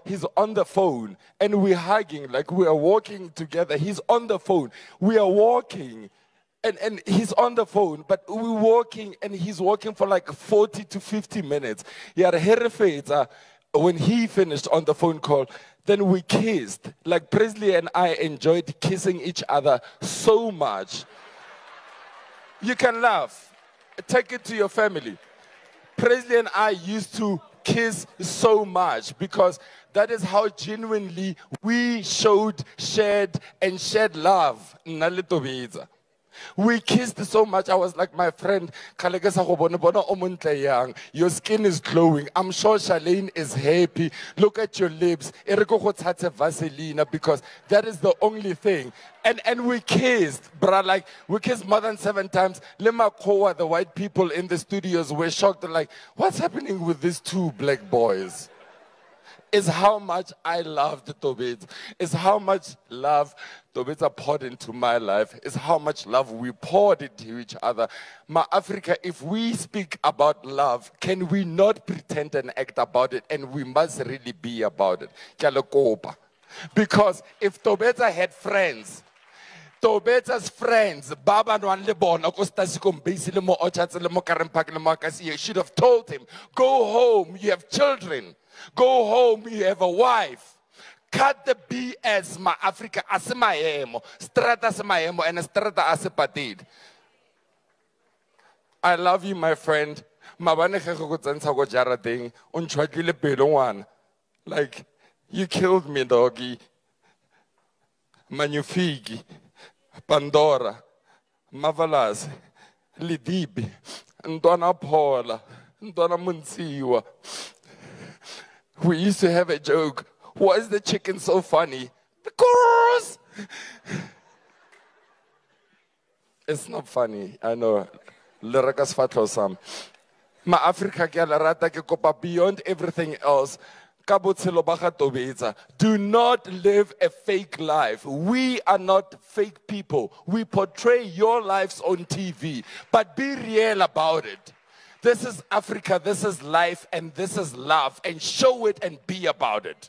He's on the phone and we're hugging like we are walking together. He's on the phone. We are walking and he's on the phone, but we're walking and he's walking for like 40 to 50 minutes. When he finished on the phone call, then we kissed. Like Presley and I enjoyed kissing each other so much. You can laugh. Take it to your family. Presley and I used to kiss so much because that is how genuinely we shared love. We kissed so much. I was like, my friend, your skin is glowing. I'm sure Charlene is happy. Look at your lips. Vaseline, because that is the only thing. And we kissed, bruh, like we kissed more than 7 times. Lemakoa, the white people in the studios were shocked. They're like, what's happening with these 2 black boys? Is how much I loved Tobetsa. Is how much love Tobetsa poured into my life. Is how much love we poured into each other. Ma Africa, if we speak about love, can we not pretend and act about it? And we must really be about it. Because if Tobetsa had friends, Tobetsa's friends, Baba Nwan Lebona, Kostasikom Basile Mo Ochatse Mo Karampak Makasi, should have told him, go home, you have children. Go home, you have a wife. Cut the BS, ma Africa, asimayemo. Strata asimayemo, and strata asipatid. I love you, my friend. Like, you killed me, doggy. Manufigi, Pandora, Mavalas, Lidibi, Ndona Paula, Ndona Munsiwa. We used to have a joke. Why is the chicken so funny? Because it's not funny. I know. Lerakas fatlo sam. Ma Africa ke rata ke kopa beyond everything else. Do not live a fake life. We are not fake people. We portray your lives on TV, but be real about it. This is Africa, this is life, and this is love, and show it and be about it.